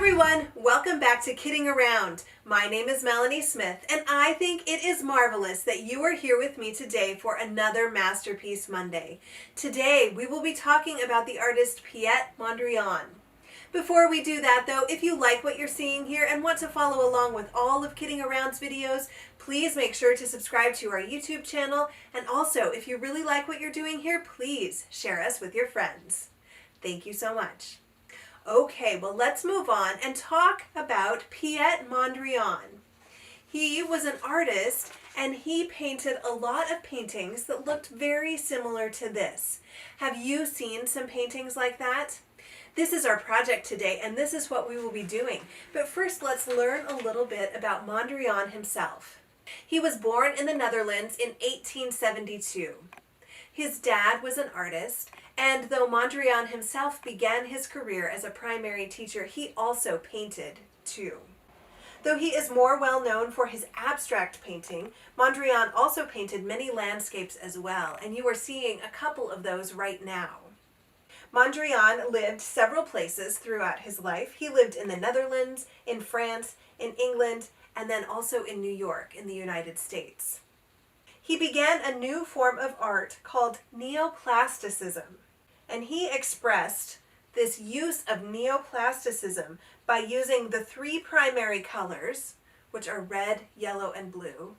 everyone, welcome back to Kidding Around. My name is Melanie Smith, and I think it is marvelous that you are here with me today for another Masterpiece Monday. Today, we will be talking about the artist Piet Mondrian. Before we do that though, if you like what you're seeing here and want to follow along with all of Kidding Around's videos, please make sure to subscribe to our YouTube channel, and also, if you really like what you're doing here, please share us with your friends. Thank you so much. Okay, well let's move on and talk about Piet Mondrian. He was an artist and he painted a lot of paintings that looked very similar to this. Have you seen some paintings like that? This is our project today and this is what we will be doing. But first let's learn a little bit about Mondrian himself. He was born in the Netherlands in 1872. His dad was an artist, and though Mondrian himself began his career as a primary teacher, he also painted too. Though he is more well known for his abstract painting, Mondrian also painted many landscapes as well, and you are seeing a couple of those right now. Mondrian lived several places throughout his life. He lived in the Netherlands, in France, in England, and then also in New York in the United States. He began a new form of art called Neoplasticism, and he expressed this use of Neoplasticism by using the three primary colors, which are red, yellow, and blue,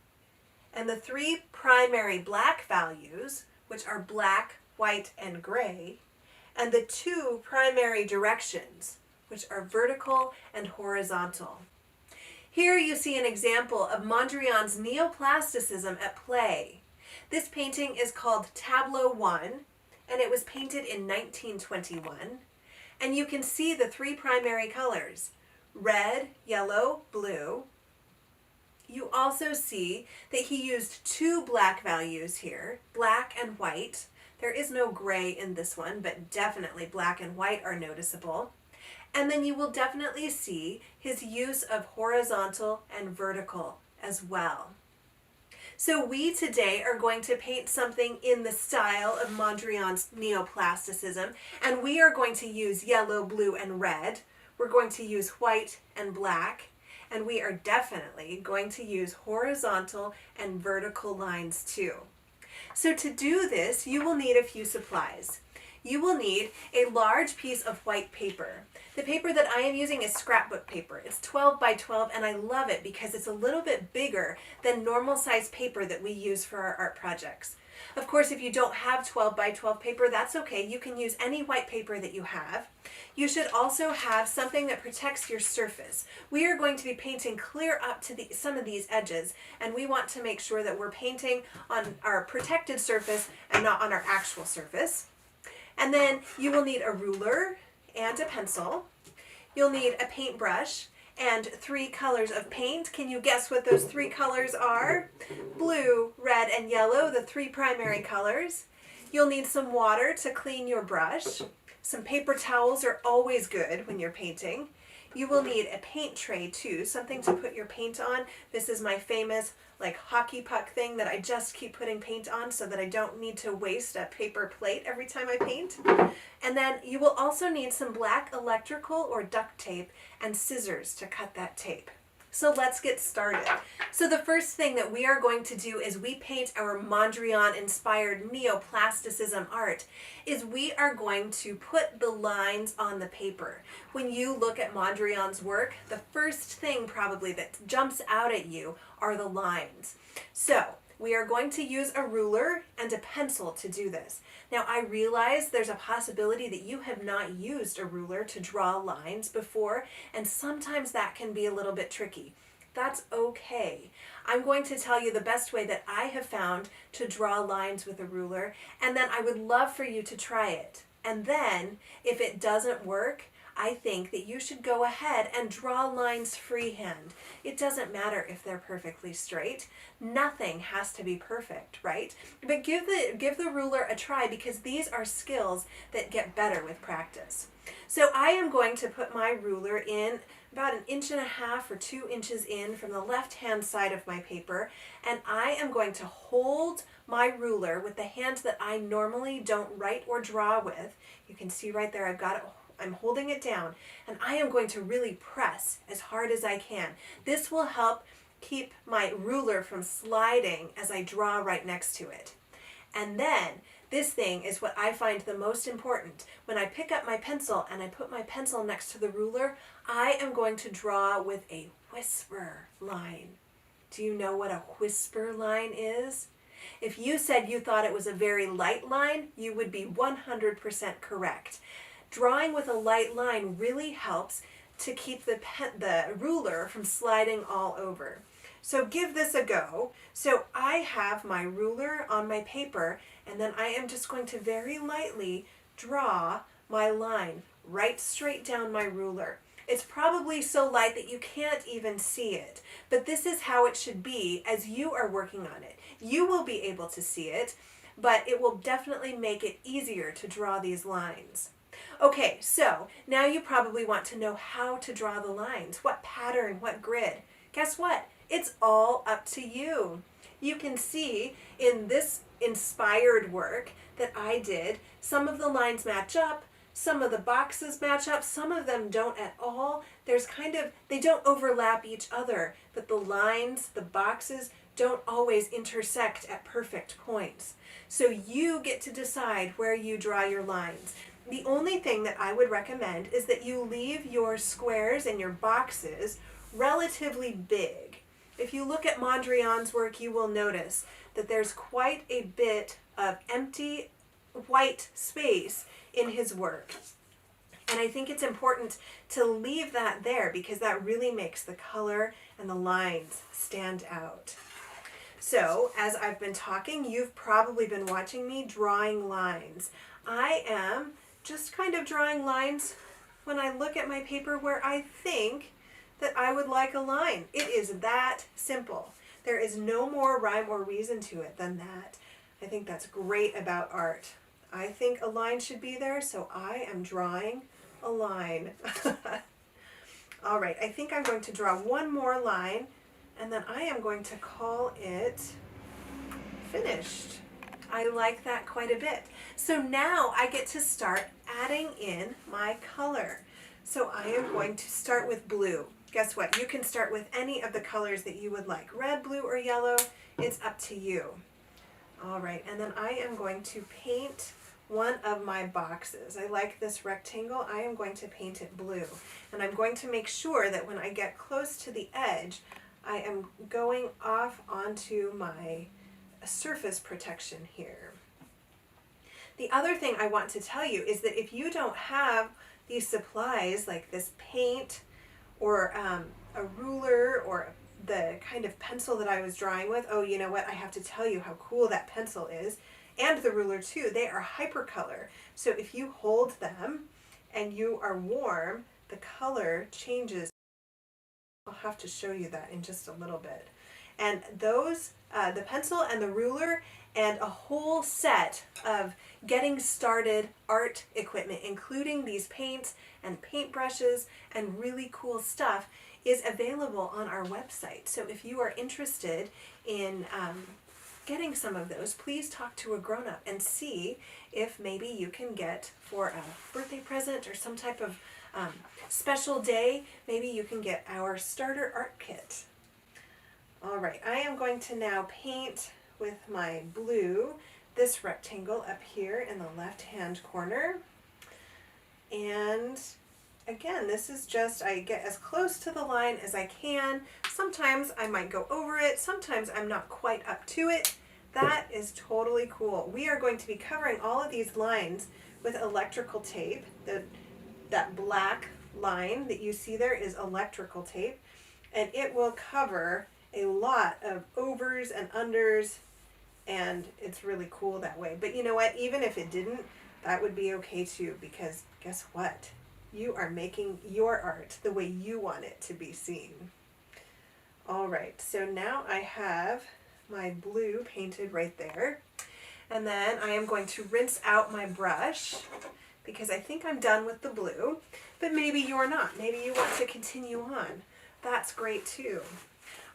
and the three primary black values, which are black, white, and gray, and the two primary directions, which are vertical and horizontal. Here you see an example of Mondrian's neoplasticism at play. This painting is called Tableau 1, and it was painted in 1921. And you can see the three primary colors, red, yellow, blue. You also see that he used two black values here, black and white. There is no gray in this one, but definitely black and white are noticeable. And then you will definitely see his use of horizontal and vertical as well. So we today are going to paint something in the style of Mondrian's neoplasticism, and we are going to use yellow, blue, and red. We're going to use white and black, and we are definitely going to use horizontal and vertical lines too. So to do this, you will need a few supplies. You will need a large piece of white paper. The paper that I am using is scrapbook paper. It's 12 by 12 and I love it because it's a little bit bigger than normal size paper that we use for our art projects. Of course, if you don't have 12 by 12 paper, that's okay. You can use any white paper that you have. You should also have something that protects your surface. We are going to be painting clear up to some of these edges, and we want to make sure that we're painting on our protected surface and not on our actual surface. And then you will need a ruler and a pencil. You'll need a paintbrush and three colors of paint. Can you guess what those three colors are? Blue, red, and yellow, the three primary colors. You'll need some water to clean your brush. Some paper towels are always good when you're painting. You will need a paint tray too, something to put your paint on. This is my famous hockey puck thing that I just keep putting paint on so that I don't need to waste a paper plate every time I paint. And then you will also need some black electrical or duct tape and scissors to cut that tape. So let's get started. So the first thing that we are going to do is we paint our Mondrian-inspired neoplasticism art is we are going to put the lines on the paper. When you look at Mondrian's work, the first thing probably that jumps out at you are the lines. So we are going to use a ruler and a pencil to do this. Now I realize there's a possibility that you have not used a ruler to draw lines before, and sometimes that can be a little bit tricky. That's okay. I'm going to tell you the best way that I have found to draw lines with a ruler, and then I would love for you to try it. And then, if it doesn't work, I think that you should go ahead and draw lines freehand. It doesn't matter if they're perfectly straight. Nothing has to be perfect, right? But give the ruler a try because these are skills that get better with practice. So I am going to put my ruler in about 1.5 inches or 2 inches in from the left-hand side of my paper, and I am going to hold my ruler with the hand that I normally don't write or draw with. You can see right there I've got it I'm holding it down, and I am going to really press as hard as I can. This will help keep my ruler from sliding as I draw right next to it. And then, this thing is what I find the most important. When I pick up my pencil and I put my pencil next to the ruler, I am going to draw with a whisper line. Do you know what a whisper line is? If you said you thought it was a very light line, you would be 100% correct. Drawing with a light line really helps to keep the ruler from sliding all over. So give this a go. So I have my ruler on my paper, and then I am just going to very lightly draw my line right straight down my ruler. It's probably so light that you can't even see it, but this is how it should be as you are working on it. You will be able to see it, but it will definitely make it easier to draw these lines. Okay, so now you probably want to know how to draw the lines, what pattern, what grid. Guess what? It's all up to you. You can see in this inspired work that I did, some of the lines match up, some of the boxes match up, some of them don't at all. They don't overlap each other, but the lines, the boxes, don't always intersect at perfect points. So you get to decide where you draw your lines. The only thing that I would recommend is that you leave your squares and your boxes relatively big. If you look at Mondrian's work, you will notice that there's quite a bit of empty white space in his work. And I think it's important to leave that there because that really makes the color and the lines stand out. So, as I've been talking, you've probably been watching me drawing lines. I am just kind of drawing lines when I look at my paper where I think that I would like a line. It is that simple. There is no more rhyme or reason to it than that. I think that's great about art. I think a line should be there, so I am drawing a line. All right, I think I'm going to draw one more line, and then I am going to call it finished. I like that quite a bit. So now I get to start adding in my color. So I am going to start with blue. Guess what? You can start with any of the colors that you would like. Red, blue, or yellow. It's up to you. All right, and then I am going to paint one of my boxes. I like this rectangle. I am going to paint it blue. And I'm going to make sure that when I get close to the edge, I am going off onto my surface protection here. The other thing I want to tell you is that if you don't have these supplies like this paint or a ruler or the kind of pencil that I was drawing with, oh, you know what, I have to tell you how cool that pencil is, and the ruler too. They are hypercolor. So if you hold them and you are warm, the color changes. I'll have to show you that in just a little bit. And those, the pencil and the ruler and a whole set of getting started art equipment, including these paints and paintbrushes and really cool stuff, is available on our website. So if you are interested in getting some of those, please talk to a grown-up and see if maybe you can get for a birthday present or some type of special day, maybe you can get our starter art kit. All right, I am going to now paint with my blue this rectangle up here in the left-hand corner. And again, this is just, I get as close to the line as I can. Sometimes I might go over it, sometimes I'm not quite up to it. That is totally cool. We are going to be covering all of these lines with electrical tape. That black line that you see there is electrical tape, and it will cover a lot of overs and unders, and it's really cool that way. But you know what, even if it didn't, that would be okay too, because guess what? You are making your art the way you want it to be seen. All right, so now I have my blue painted right there, and then I am going to rinse out my brush because I think I'm done with the blue, but maybe you're not. Maybe you want to continue on. That's great too.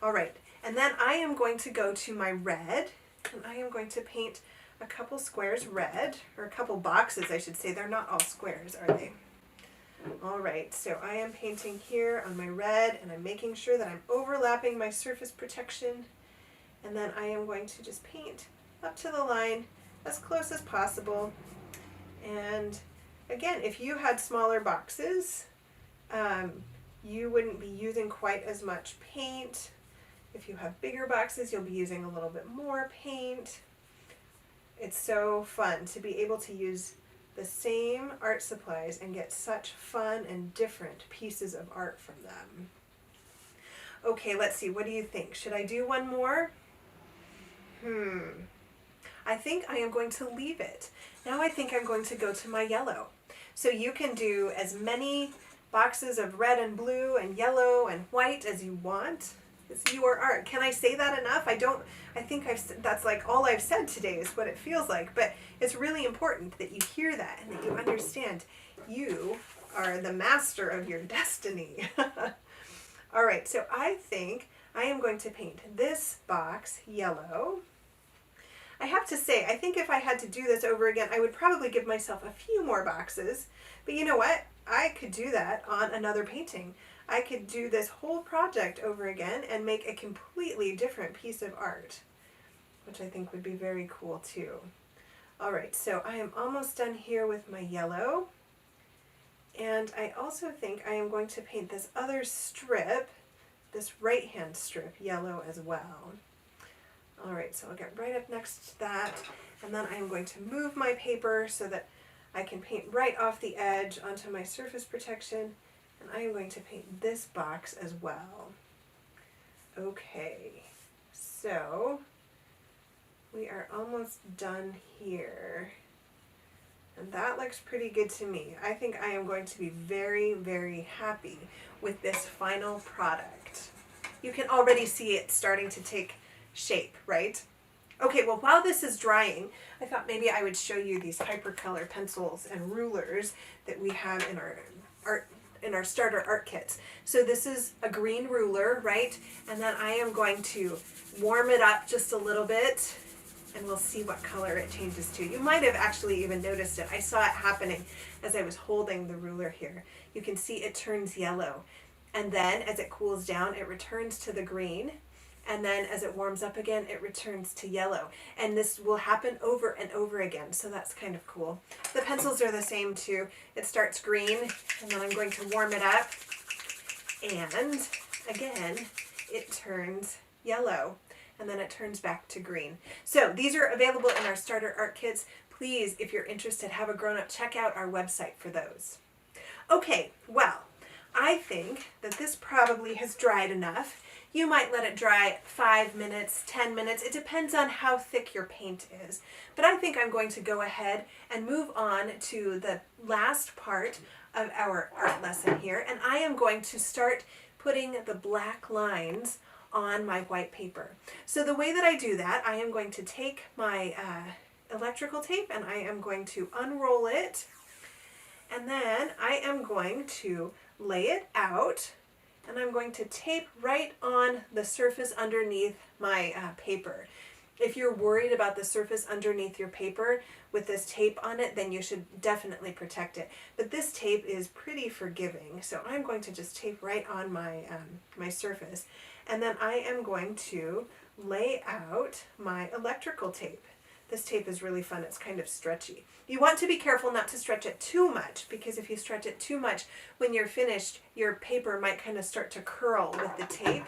All right, and then I am going to go to my red, and I am going to paint a couple squares red, or a couple boxes I should say. They're not all squares, are they? All right, so I am painting here on my red, and I'm making sure that I'm overlapping my surface protection, and then I am going to just paint up to the line as close as possible. And again, if you had smaller boxes, you wouldn't be using quite as much paint. If you have bigger boxes, you'll be using a little bit more paint. It's so fun to be able to use the same art supplies and get such fun and different pieces of art from them. Okay, let's see, what do you think? Should I do one more? I think I am going to leave it. Now I think I'm going to go to my yellow. So you can do as many boxes of red and blue and yellow and white as you want. It's your art. Can I say that enough? I think that's like all I've said today is what it feels like, but it's really important that you hear that and that you understand you are the master of your destiny. All right, so I think I am going to paint this box yellow. I have to say, I think if I had to do this over again, I would probably give myself a few more boxes, but you know what? I could do that on another painting. I could do this whole project over again and make a completely different piece of art, which I think would be very cool too. All right, so I am almost done here with my yellow. And I also think I am going to paint this other strip, this right-hand strip, yellow as well. All right, so I'll get right up next to that, and then I am going to move my paper so that I can paint right off the edge onto my surface protection, and I am going to paint this box as well. Okay, so we are almost done here. And that looks pretty good to me. I think I am going to be very, very happy with this final product. You can already see it starting to take shape, right? Okay, well, while this is drying, I thought maybe I would show you these hypercolor pencils and rulers that we have in our starter art kits. So this is a green ruler, right? And then I am going to warm it up just a little bit, and we'll see what color it changes to. You might have actually even noticed it. I saw it happening as I was holding the ruler here. You can see it turns yellow. And then as it cools down, it returns to the green. And then as it warms up again, it returns to yellow. And this will happen over and over again, so that's kind of cool. The pencils are the same too. It starts green, and then I'm going to warm it up. And again, it turns yellow. And then it turns back to green. So these are available in our starter art kits. Please, if you're interested, have a grown-up, check out our website for those. Okay, well, I think that this probably has dried enough. You might let it dry 5 minutes, 10 minutes. It depends on how thick your paint is. But I think I'm going to go ahead and move on to the last part of our art lesson here. And I am going to start putting the black lines on my white paper. So the way that I do that, I am going to take my electrical tape and I am going to unroll it, and then I am going to lay it out, and I'm going to tape right on the surface underneath my paper. If you're worried about the surface underneath your paper with this tape on it, then you should definitely protect it. But this tape is pretty forgiving, so I'm going to just tape right on my, my surface. And then I am going to lay out my electrical tape. This tape is really fun. It's kind of stretchy. You want to be careful not to stretch it too much, because if you stretch it too much, when you're finished, your paper might kind of start to curl with the tape.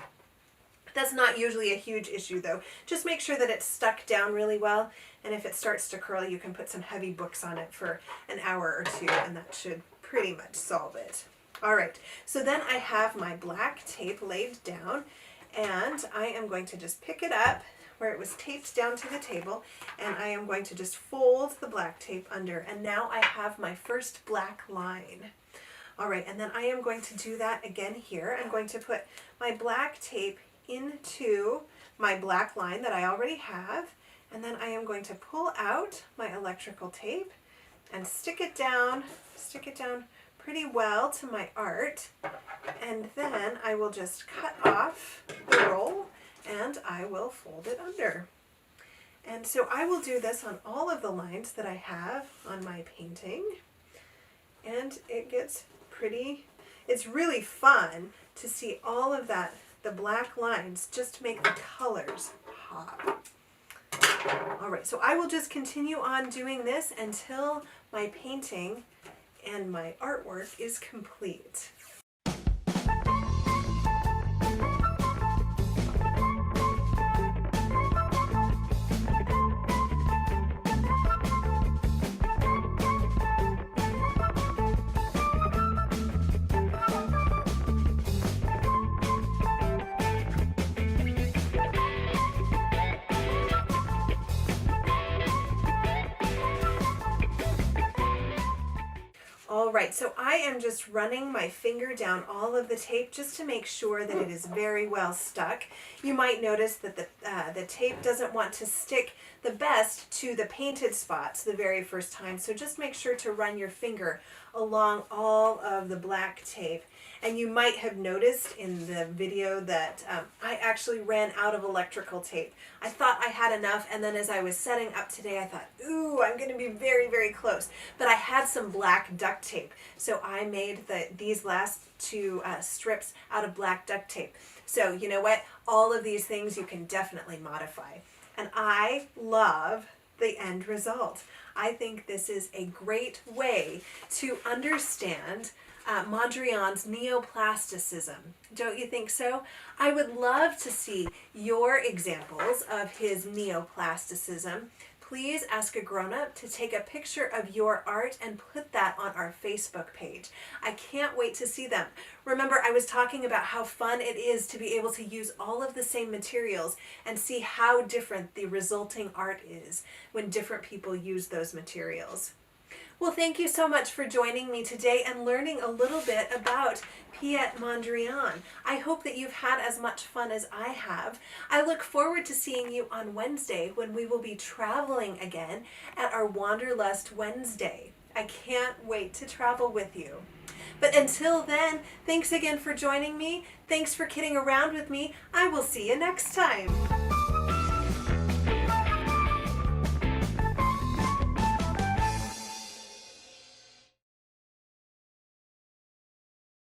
That's not usually a huge issue though. Just make sure that it's stuck down really well, and if it starts to curl, you can put some heavy books on it for an hour or two, and that should pretty much solve it. All right, so then I have my black tape laid down, and I am going to just pick it up where it was taped down to the table, and I am going to just fold the black tape under, and now I have my first black line. All right, and then I am going to do that again here. I'm going to put my black tape into my black line that I already have, and then I am going to pull out my electrical tape and stick it down pretty well to my art, and then I will just cut off the roll and I will fold it under. And so I will do this on all of the lines that I have on my painting, and it gets pretty? It's really fun to see all of that, the black lines, just to make the colors pop. All right, so I will just continue on doing this until my painting and my artwork is complete. All right, so I am just running my finger down all of the tape just to make sure that it is very well stuck. You might notice that the tape doesn't want to stick the best to the painted spots the very first time, so just make sure to run your finger along all of the black tape. And you might have noticed in the video that I actually ran out of electrical tape. I thought I had enough, and then as I was setting up today, I thought, ooh, I'm going to be very, very close. But I had some black duct tape, so I made these last two strips out of black duct tape. So you know what? All of these things you can definitely modify. And I love the end result. I think this is a great way to understand Mondrian's Neoplasticism. Don't you think so? I would love to see your examples of his Neoplasticism. Please ask a grown-up to take a picture of your art and put that on our Facebook page. I can't wait to see them. Remember, I was talking about how fun it is to be able to use all of the same materials and see how different the resulting art is when different people use those materials. Well, thank you so much for joining me today and learning a little bit about Piet Mondrian. I hope that you've had as much fun as I have. I look forward to seeing you on Wednesday when we will be traveling again at our Wanderlust Wednesday. I can't wait to travel with you. But until then, thanks again for joining me. Thanks for kidding around with me. I will see you next time.